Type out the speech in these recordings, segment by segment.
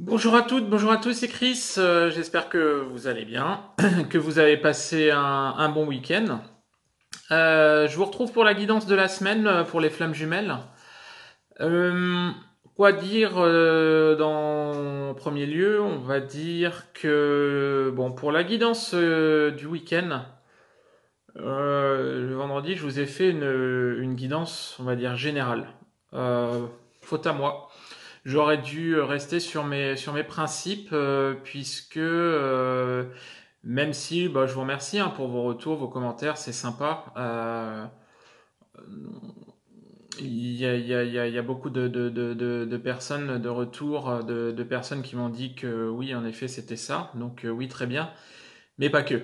Bonjour à toutes, bonjour à tous, c'est Chris. J'espère que vous allez bien, que vous avez passé un bon week-end. Je vous retrouve pour la guidance de la semaine pour les flammes jumelles. Euh, Quoi dire dans en premier lieu? On va dire que bon pour la guidance du week-end, le vendredi, je vous ai fait une guidance, on va dire générale. Faute à moi. J'aurais dû rester sur mes principes, puisque même si bah, je vous remercie pour vos retours, vos commentaires, c'est sympa. Il y a beaucoup de personnes, de retours, de personnes qui m'ont dit que oui, en effet, c'était ça. Donc oui, très bien. Mais pas que.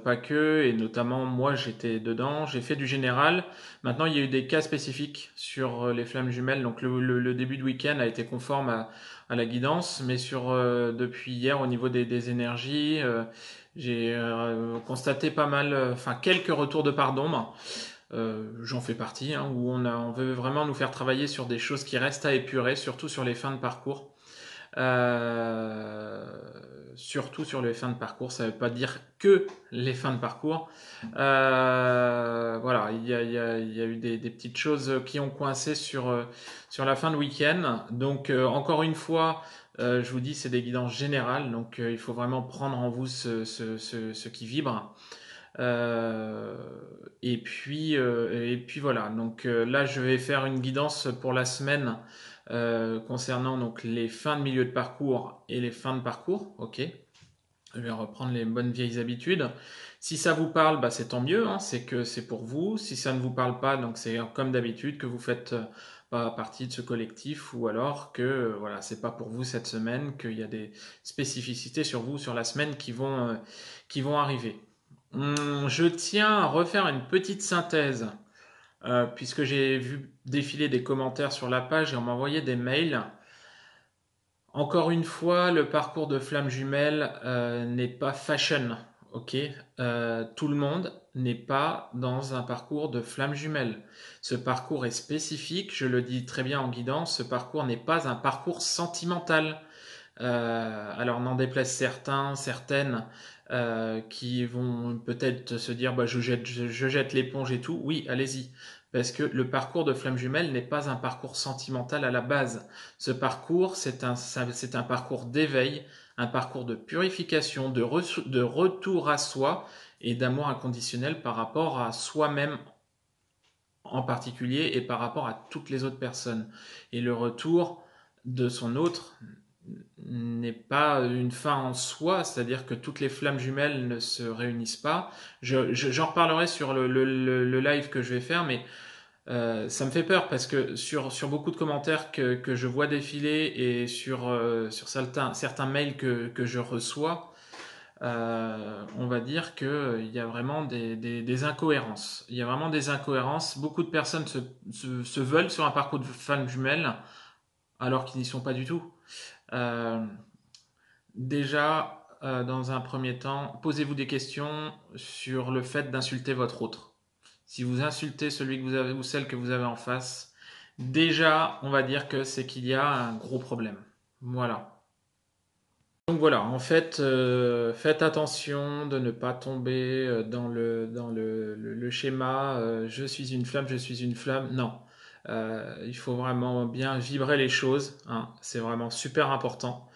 Pas que, et notamment moi j'étais dedans, j'ai fait du général. Maintenant il y a eu des cas spécifiques sur les flammes jumelles, donc le début de week-end a été conforme à la guidance, mais depuis hier au niveau des énergies, j'ai constaté pas mal, enfin quelques retours de part d'ombre. J'en fais partie, où on veut vraiment nous faire travailler sur des choses qui restent à épurer, surtout sur les fins de parcours. Euh, Surtout sur les fins de parcours, ça ne veut pas dire que les fins de parcours. Voilà, il y a eu des petites choses qui ont coincé sur la fin de week-end. Donc, encore une fois, je vous dis, c'est des guidances générales. Donc, il faut vraiment prendre en vous ce qui vibre. Euh, et puis voilà. Donc là, je vais faire une guidance pour la semaine concernant donc les fins de milieu de parcours et les fins de parcours. Ok. Je vais reprendre les bonnes vieilles habitudes. Si ça vous parle, bah, c'est tant mieux, c'est que c'est pour vous. Si ça ne vous parle pas, donc c'est comme d'habitude que vous faites pas partie de ce collectif ou alors que voilà, c'est pas pour vous cette semaine, qu'il y a des spécificités sur vous sur la semaine qui vont arriver. Je tiens à refaire une petite synthèse puisque j'ai vu défiler des commentaires sur la page et on m'a envoyé des mails. Encore une fois, le parcours de flamme jumelle n'est pas fashion, ok. Tout le monde n'est pas dans un parcours de flamme jumelle. Ce parcours est spécifique, je le dis très bien en guidance, ce parcours n'est pas un parcours sentimental. Alors n'en déplaise certains, certaines qui vont peut-être se dire bah, je jette l'éponge et tout. Oui, allez-y. Parce que le parcours de flamme jumelle n'est pas un parcours sentimental à la base. Ce parcours, c'est un parcours d'éveil, un parcours de purification, de retour à soi et d'amour inconditionnel par rapport à soi-même en particulier et par rapport à toutes les autres personnes. Et le retour de son autre n'est pas une fin en soi, c'est-à-dire que toutes les flammes jumelles ne se réunissent pas. J'en reparlerai sur le live que je vais faire, mais ça me fait peur parce que sur beaucoup de commentaires que je vois défiler et sur certains mails que je reçois, on va dire qu'il y a vraiment des incohérences. Il y a vraiment des incohérences. Beaucoup de personnes se veulent sur un parcours de flammes jumelles alors qu'ils n'y sont pas du tout. Euh, Déjà, dans un premier temps, posez-vous des questions sur le fait d'insulter votre autre. Si vous insultez celui que vous avez ou celle que vous avez en face, déjà, on va dire que c'est qu'il y a un gros problème. Voilà. Donc voilà, en fait, faites attention de ne pas tomber dans le schéma je suis une flamme, je suis une flamme. Non. Il faut vraiment bien vibrer les choses, c'est vraiment super important.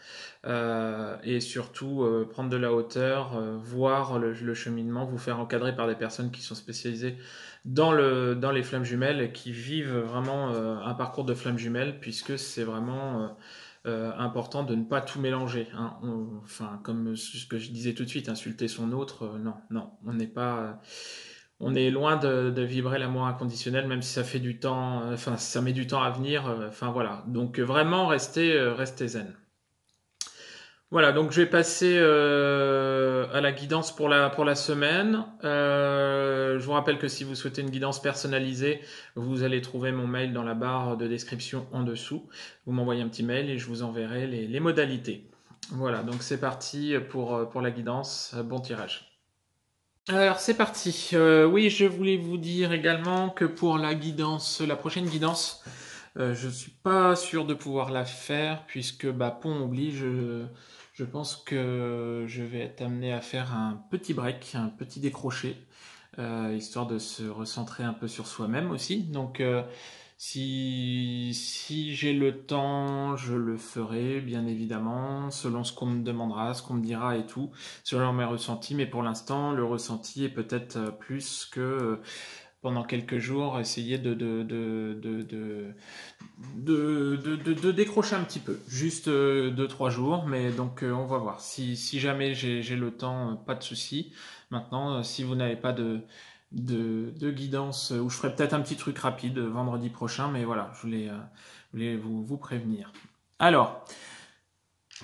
Et surtout prendre de la hauteur, voir le cheminement, vous faire encadrer par des personnes qui sont spécialisées dans les flammes jumelles et qui vivent vraiment un parcours de flammes jumelles, puisque c'est vraiment important de ne pas tout mélanger. Enfin, comme ce que je disais tout de suite, insulter son autre, non, non, on n'est pas. On est loin de vibrer l'amour inconditionnel, même si ça fait du temps, enfin, ça met du temps à venir. Enfin, voilà. Donc, vraiment, restez zen. Voilà, donc je vais passer à la guidance pour la semaine. Je vous rappelle que si vous souhaitez une guidance personnalisée, vous allez trouver mon mail dans la barre de description en dessous. Vous m'envoyez un petit mail et je vous enverrai les modalités. Voilà, donc c'est parti pour la guidance. Bon tirage. Alors c'est parti. Oui, je voulais vous dire également que pour la guidance, la prochaine guidance, Je suis pas sûr de pouvoir la faire puisque bah, pont oblige. Je pense que je vais être amené à faire un petit break, un petit décroché, histoire de se recentrer un peu sur soi-même aussi. Donc, si j'ai le temps, je le ferai, bien évidemment, selon ce qu'on me demandera, ce qu'on me dira et tout, selon mes ressentis. Mais pour l'instant, le ressenti est peut-être plus que pendant quelques jours, essayer de décrocher un petit peu, juste 2-3 jours, mais donc on va voir. Si jamais j'ai le temps, pas de souci. Maintenant, si vous n'avez pas de guidance, ou je ferai peut-être un petit truc rapide vendredi prochain, mais voilà, je voulais vous prévenir. Alors,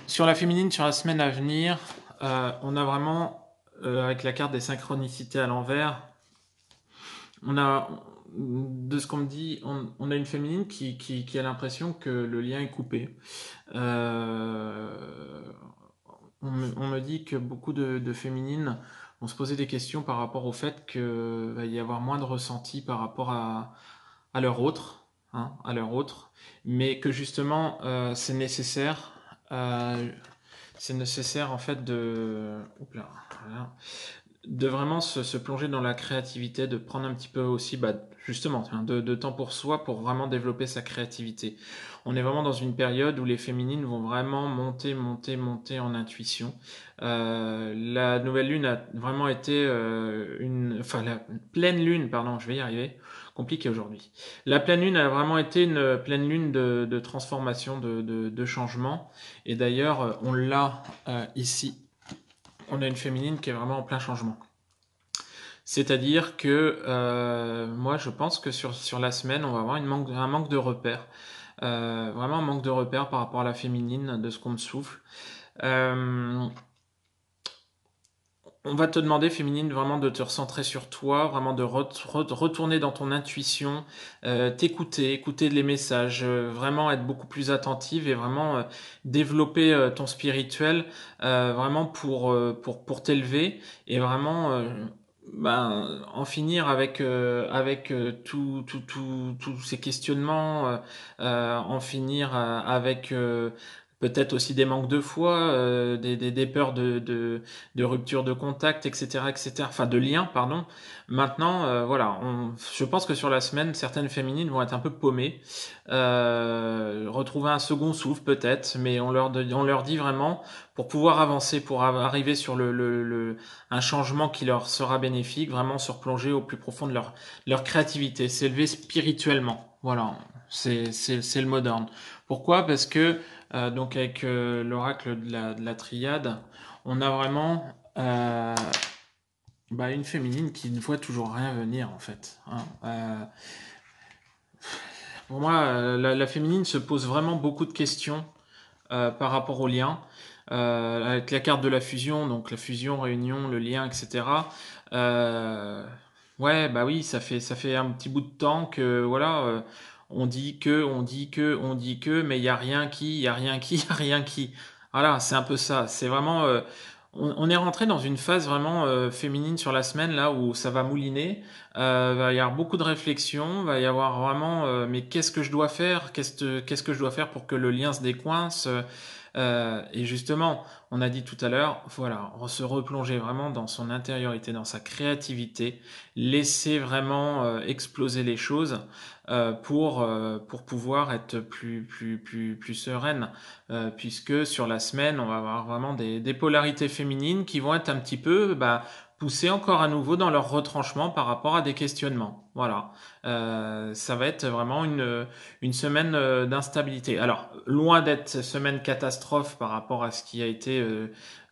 sur la féminine, sur la semaine à venir, on a vraiment, avec la carte des synchronicités à l'envers, on a, de ce qu'on me dit, on a une féminine qui a l'impression que le lien est coupé. Euh, on me dit que beaucoup de féminines vont se poser des questions par rapport au fait qu'il va y avoir moins de ressenti par rapport à leur autre, hein, à leur autre, mais que justement c'est nécessaire en fait oups là, voilà, de vraiment se plonger dans la créativité, de prendre un petit peu aussi, bah, justement, de temps pour soi pour vraiment développer sa créativité. On est vraiment dans une période où les féminines vont vraiment monter en intuition. La nouvelle lune a vraiment été enfin la pleine lune, pardon, je vais y arriver. Compliqué aujourd'hui. La pleine lune a vraiment été une pleine lune de transformation, de changement. Et d'ailleurs, on l'a ici, on a une féminine qui est vraiment en plein changement. C'est-à-dire que moi, je pense que sur la semaine, on va avoir un manque de repères. Vraiment un manque de repères par rapport à la féminine, de ce qu'on me souffle. Euh, on va te demander, féminine, vraiment de te recentrer sur toi, vraiment de retourner dans ton intuition, écouter les messages, vraiment être beaucoup plus attentive et vraiment développer ton spirituel, vraiment pour t'élever et vraiment ben, en finir avec tous ces questionnements, en finir avec peut-être aussi des manques de foi, des peurs de rupture de contact, etc., etc. Enfin, de lien, pardon. Maintenant, voilà, je pense que sur la semaine, certaines féminines vont être un peu paumées, retrouver un second souffle peut-être, mais on leur dit vraiment pour pouvoir avancer, pour arriver sur un changement qui leur sera bénéfique, vraiment se replonger au plus profond de leur créativité, s'élever spirituellement. Voilà, c'est le mot d'ordre. Pourquoi? Parce que donc avec l'oracle de la triade, on a vraiment bah, une féminine qui ne voit toujours rien venir en fait, hein. Pour moi, la féminine se pose vraiment beaucoup de questions par rapport au lien. Avec la carte de la fusion, donc la fusion, réunion, le lien, etc. Euh, ouais, bah oui, ça fait un petit bout de temps que voilà, on dit que, mais il y a rien qui, il y a rien qui, il y a rien qui. Voilà, c'est un peu ça. C'est vraiment, on est rentré dans une phase vraiment féminine sur la semaine là où ça va mouliner. Va y avoir beaucoup de réflexions, va y avoir vraiment, mais qu'est-ce que je dois faire, qu'est-ce que je dois faire pour que le lien se décoince. Et justement, on a dit tout à l'heure, voilà, se replonger vraiment dans son intériorité, dans sa créativité, laisser vraiment exploser les choses pour pouvoir être plus sereine. Puisque sur la semaine, on va avoir vraiment des polarités féminines qui vont être un petit peu bah, poussées encore à nouveau dans leur retranchement par rapport à des questionnements. Voilà. Ça va être vraiment une semaine d'instabilité. Alors, loin d'être semaine catastrophe par rapport à ce qui a été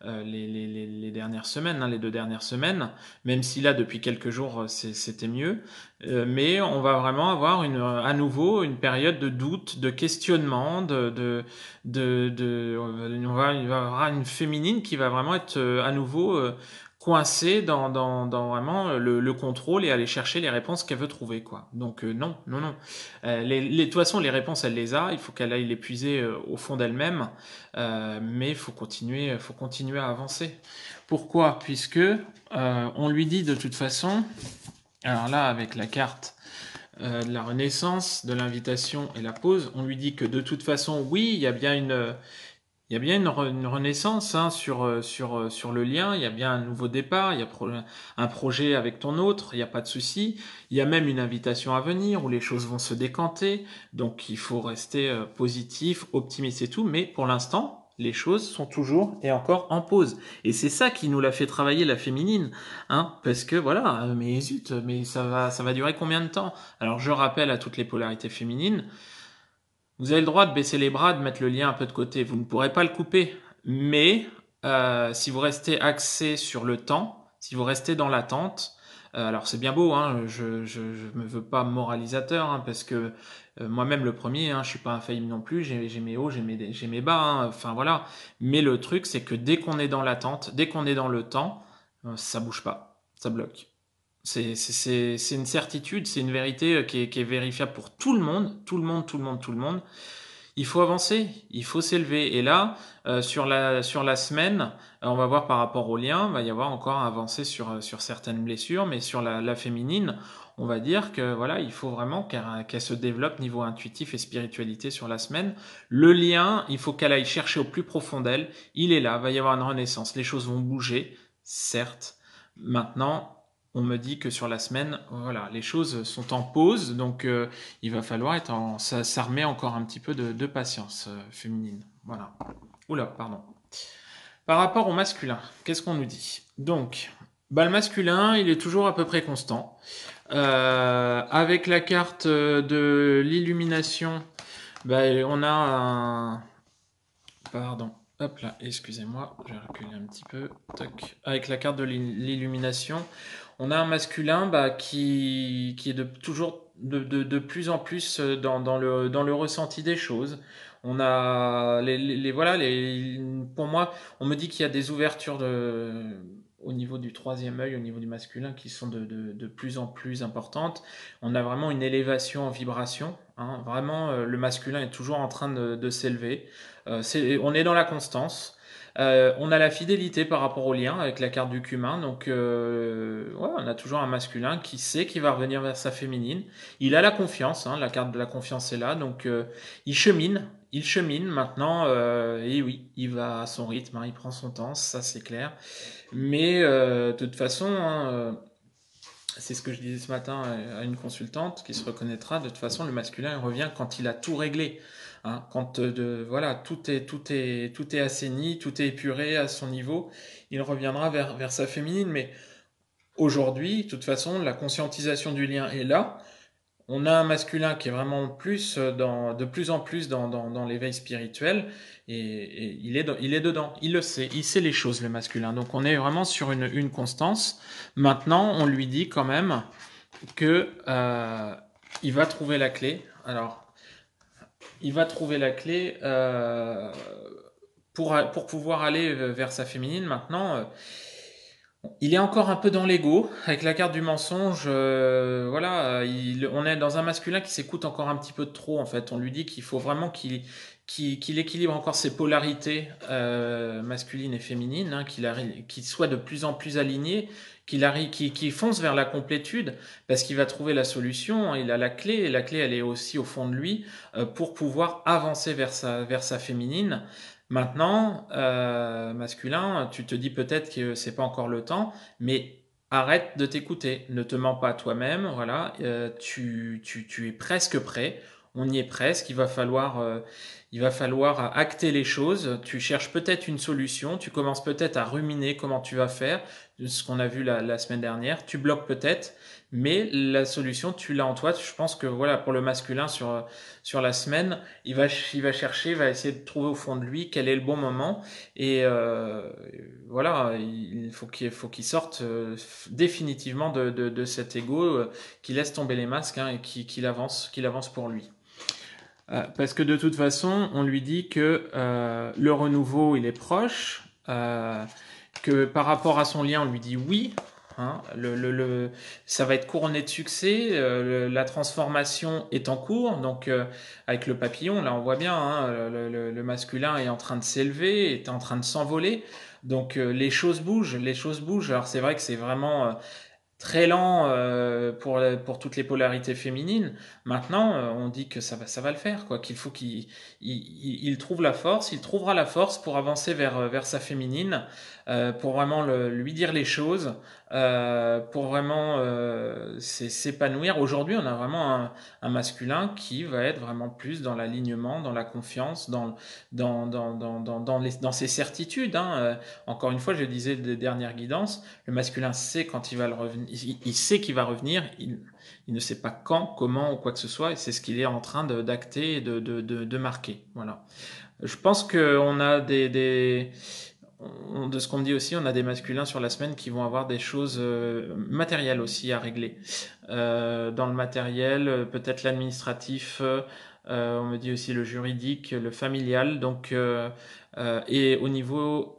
les dernières semaines, hein, les 2 dernières semaines, même si là, depuis quelques jours, c'était mieux. Mais on va vraiment avoir à nouveau une période de doute, de questionnement, il va y avoir une féminine qui va vraiment être à nouveau coincée dans vraiment le contrôle et aller chercher les réponses qu'elle veut trouver, quoi. Donc non, non, non. De toute façon, les réponses, elle les a. Il faut qu'elle aille les puiser au fond d'elle-même. Mais faut continuer à avancer. Pourquoi? Puisque on lui dit de toute façon. Alors là, avec la carte de la renaissance, de l'invitation et la pause. On lui dit que de toute façon, oui, il y a bien une renaissance hein, sur le lien, il y a bien un nouveau départ, il y a un projet avec ton autre, il n'y a pas de souci. Il y a même une invitation à venir où les choses vont se décanter, donc il faut rester positif, optimiste et tout, mais pour l'instant, les choses sont toujours et encore en pause. Et c'est ça qui nous l'a fait travailler la féminine, hein, parce que voilà, mais zut, mais ça va durer combien de temps? Alors je rappelle à toutes les polarités féminines, vous avez le droit de baisser les bras, de mettre le lien un peu de côté. Vous ne pourrez pas le couper. Mais si vous restez axé sur le temps, si vous restez dans l'attente, alors c'est bien beau, hein, je me veux pas moralisateur, hein, parce que moi-même le premier, hein, je suis pas infaillible non plus, j'ai mes hauts, j'ai mes bas, hein, enfin voilà. Mais le truc, c'est que dès qu'on est dans l'attente, dès qu'on est dans le temps, ça bouge pas, ça bloque. C'est une certitude, c'est une vérité qui est vérifiable pour tout le monde, tout le monde, tout le monde, tout le monde. Il faut avancer, il faut s'élever. Et là, sur la semaine, on va voir par rapport au lien, il va y avoir encore un avancé sur certaines blessures, mais sur la féminine, on va dire que voilà, il faut vraiment qu'elle se développe niveau intuitif et spiritualité sur la semaine. Le lien, il faut qu'elle aille chercher au plus profond d'elle. Il est là, il va y avoir une renaissance. Les choses vont bouger, certes. Maintenant, on me dit que sur la semaine, voilà, les choses sont en pause, donc il va falloir être ça remet encore un petit peu de patience féminine. Voilà. Oula, pardon. Par rapport au masculin, qu'est-ce qu'on nous dit? Donc, bah, le masculin, il est toujours à peu près constant. Avec la carte de l'illumination, bah, on a un... Pardon. Hop là, excusez-moi, je vais reculer un petit peu. Toc. Avec la carte de l'illumination, on a un masculin bah, qui est toujours de plus en plus dans le ressenti des choses. On a voilà, pour moi, on me dit qu'il y a des ouvertures au niveau du troisième œil, au niveau du masculin, qui sont de plus en plus importantes. On a vraiment une élévation en vibration. Hein. Vraiment, le masculin est toujours en train de s'élever. On est dans la constance. On a la fidélité par rapport au lien avec la carte du cumin. Donc, ouais, on a toujours un masculin qui sait qu'il va revenir vers sa féminine. Il a la confiance, hein, la carte de la confiance est là. Donc, il chemine. Il chemine maintenant. Et oui, il va à son rythme, hein, il prend son temps, ça c'est clair. Mais de toute façon, hein, c'est ce que je disais ce matin à une consultante qui se reconnaîtra. De toute façon, le masculin il revient quand il a tout réglé. Hein, quand voilà, tout est assaini, tout est épuré à son niveau, il reviendra vers sa féminine. Mais aujourd'hui, de toute façon, la conscientisation du lien est là. On a un masculin qui est vraiment de plus en plus dans l'éveil spirituel et il est dedans, il le sait, il sait les choses le masculin. Donc on est vraiment sur une constance. Maintenant, on lui dit quand même que il va trouver la clé. Alors, il va trouver la clé pour pouvoir aller vers sa féminine. Maintenant, il est encore un peu dans l'ego, avec la carte du mensonge. Voilà, on est dans un masculin qui s'écoute encore un petit peu de trop. En fait, on lui dit qu'il faut vraiment qu'il équilibre encore ses polarités masculines et féminines, hein, qu'il soit de plus en plus aligné, qu'il fonce vers la complétude, parce qu'il va trouver la solution. Hein, il a la clé, et la clé, elle est aussi au fond de lui pour pouvoir avancer vers sa féminine. Maintenant, masculin, tu te dis peut-être que c'est pas encore le temps, mais arrête de t'écouter, ne te mens pas à toi-même, voilà, tu es presque prêt, on y est presque, il va falloir acter les choses, tu cherches peut-être une solution, tu commences peut-être à ruminer comment tu vas faire, ce qu'on a vu la semaine dernière, tu bloques peut-être, mais la solution, tu l'as en toi. Je pense que voilà, pour le masculin sur la semaine, il va chercher, il va essayer de trouver au fond de lui quel est le bon moment. Et voilà, il faut qu'il sorte définitivement de cet ego, qu'il laisse tomber les masques hein, et qu'il avance pour lui. Parce que de toute façon, on lui dit que le renouveau, il est proche, que par rapport à son lien, on lui dit oui. Hein, ça va être couronné de succès, la transformation est en cours, donc avec le papillon, là on voit bien, hein, le masculin est en train de s'élever, est en train de s'envoler, donc les choses bougent, alors c'est vrai que c'est vraiment très lent pour toutes les polarités féminines. Maintenant, on dit que ça va le faire, quoi. Qu'il faut qu'il trouve la force, il trouvera la force pour avancer vers sa féminine, pour vraiment lui dire les choses, pour vraiment s'épanouir. Aujourd'hui, on a vraiment un masculin qui va être vraiment plus dans l'alignement, dans la confiance, dans ses certitudes. Hein. Encore une fois, je disais des dernières guidances, le masculin sait quand il va le revenir, il sait qu'il va revenir, il ne sait pas quand, comment ou quoi que ce soit, et c'est ce qu'il est en train d'acter et de marquer. Voilà. Je pense qu'on a de ce qu'on me dit aussi, on a des masculins sur la semaine qui vont avoir des choses matérielles aussi à régler. Dans le matériel, peut-être l'administratif, on me dit aussi le juridique, le familial, donc et au niveau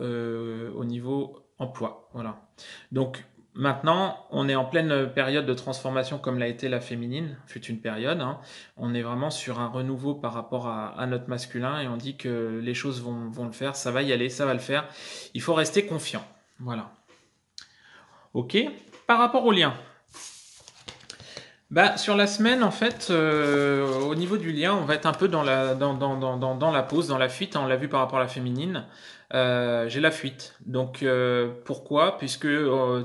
emploi, voilà. Donc maintenant, on est en pleine période de transformation comme l'a été la féminine, fut une période. Hein. On est vraiment sur un renouveau par rapport à notre masculin et on dit que les choses vont le faire, ça va y aller, ça va le faire. Il faut rester confiant, voilà. Ok. Par rapport au lien. Bah, sur la semaine, en fait, au niveau du lien, on va être un peu dans la pause, dans la fuite. Hein, on l'a vu par rapport à la féminine. J'ai la fuite. Donc, pourquoi? Puisque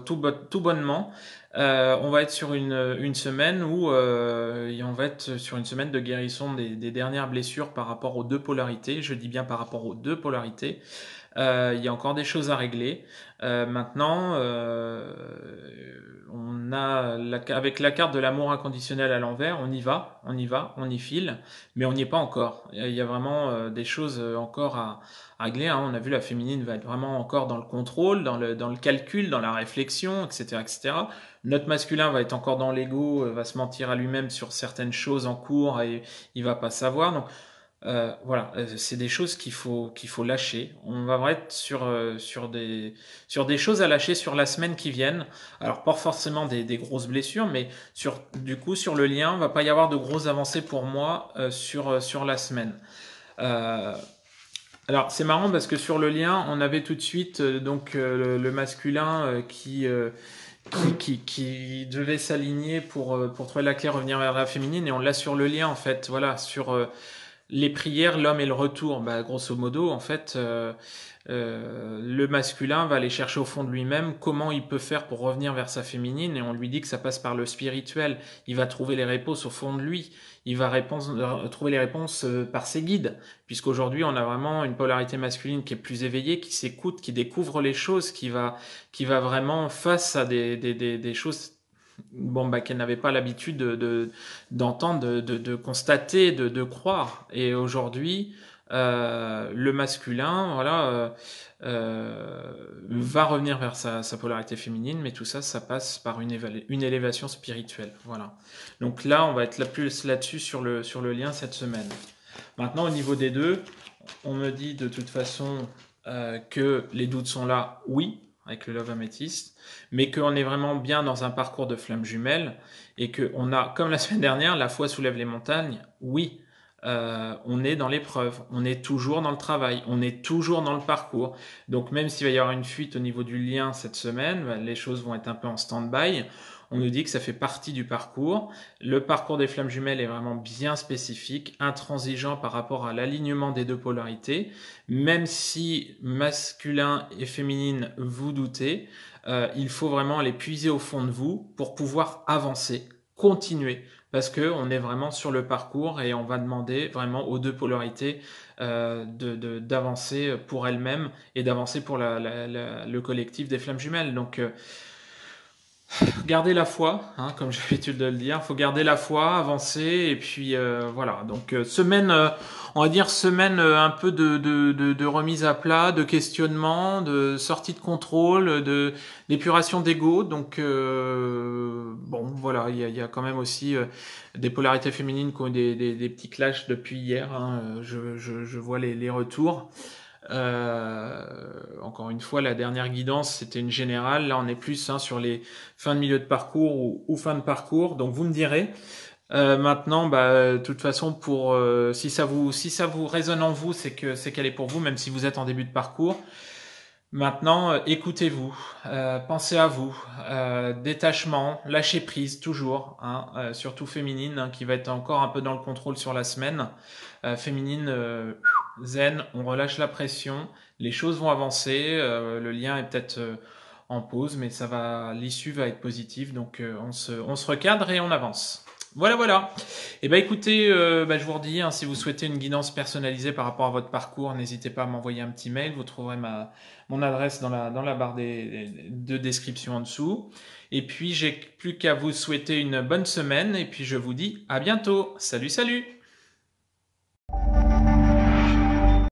tout bonnement, on va être sur une semaine où on va être sur une semaine de guérison des dernières blessures par rapport aux deux polarités. Je dis bien par rapport aux deux polarités. Il y a encore des choses à régler. Maintenant, on a avec la carte de l'amour inconditionnel à l'envers, on y va, on y file, mais on n'y est pas encore. Il y a vraiment des choses encore à régler. Hein. On a vu la féminine va être vraiment encore dans le contrôle, dans le calcul, dans la réflexion, etc., etc. Notre masculin va être encore dans l'ego, va se mentir à lui-même sur certaines choses en cours et il va pas savoir. Donc voilà, c'est des choses qu'il faut lâcher. On va être sur des choses à lâcher sur la semaine qui vienne. Alors pas forcément des grosses blessures, mais du coup sur le lien, va pas y avoir de grosses avancées pour moi sur la semaine. Alors c'est marrant parce que sur le lien, on avait tout de suite le masculin qui devait s'aligner pour trouver la clé, revenir vers la féminine, et on l'a sur le lien en fait. Voilà, sur les prières, l'homme et le retour, bah, grosso modo, en fait, le masculin va aller chercher au fond de lui-même comment il peut faire pour revenir vers sa féminine, et on lui dit que ça passe par le spirituel. Il va trouver les réponses au fond de lui. Il va trouver les réponses par ses guides, puisqu'aujourd'hui on a vraiment une polarité masculine qui est plus éveillée, qui s'écoute, qui découvre les choses, qui va vraiment face à des choses bon, bah, qu'elle n'avait pas l'habitude d'entendre, de constater, de croire. Et aujourd'hui, le masculin, voilà, va revenir vers sa polarité féminine, mais tout ça, ça passe par une élévation spirituelle. Voilà. Donc là, on va être plus là-dessus sur le lien cette semaine. Maintenant, au niveau des deux, on me dit de toute façon que les doutes sont là, oui, avec le Love Amethyst, mais qu'on est vraiment bien dans un parcours de flammes jumelles et qu'on a, comme la semaine dernière, la foi soulève les montagnes, oui, on est dans l'épreuve, on est toujours dans le travail, on est toujours dans le parcours. Donc même s'il va y avoir une fuite au niveau du lien cette semaine, bah, les choses vont être un peu en stand-by. On nous dit que ça fait partie du parcours. Le parcours des flammes jumelles est vraiment bien spécifique, intransigeant par rapport à l'alignement des deux polarités. Même si masculin et féminine vous doutez, il faut vraiment aller puiser au fond de vous pour pouvoir avancer, continuer. Parce que on est vraiment sur le parcours et on va demander vraiment aux deux polarités d'avancer pour elles-mêmes et d'avancer pour le collectif des flammes jumelles. Donc garder la foi, hein, comme j'ai l'habitude de le dire. Il faut garder la foi, avancer, et puis voilà. Donc semaine, on va dire semaine un peu de remise à plat, de questionnement, de sortie de contrôle, d'épuration d'ego. Donc bon, voilà, il y a quand même aussi des polarités féminines qui ont des petits clashs depuis hier. Hein. Je vois les retours. Encore une fois, la dernière guidance, c'était une générale. Là, on est plus sur les fins de milieu de parcours ou fin de parcours. Donc, vous me direz. Maintenant, bah, de toute façon, si ça vous résonne en vous, c'est qu'elle est pour vous, même si vous êtes en début de parcours. Maintenant, écoutez-vous, pensez à vous, détachement, lâcher prise toujours, hein, surtout féminine, hein, qui va être encore un peu dans le contrôle sur la semaine. Féminine, zen, on relâche la pression, les choses vont avancer, le lien est peut-être en pause, mais l'issue va être positive, donc on se recadre et on avance. Voilà, voilà. Et ben écoutez, je vous redis, hein, si vous souhaitez une guidance personnalisée par rapport à votre parcours, n'hésitez pas à m'envoyer un petit mail. Vous trouverez mon adresse dans la barre de description en dessous. Et puis j'ai plus qu'à vous souhaiter une bonne semaine. Et puis je vous dis à bientôt. Salut, salut!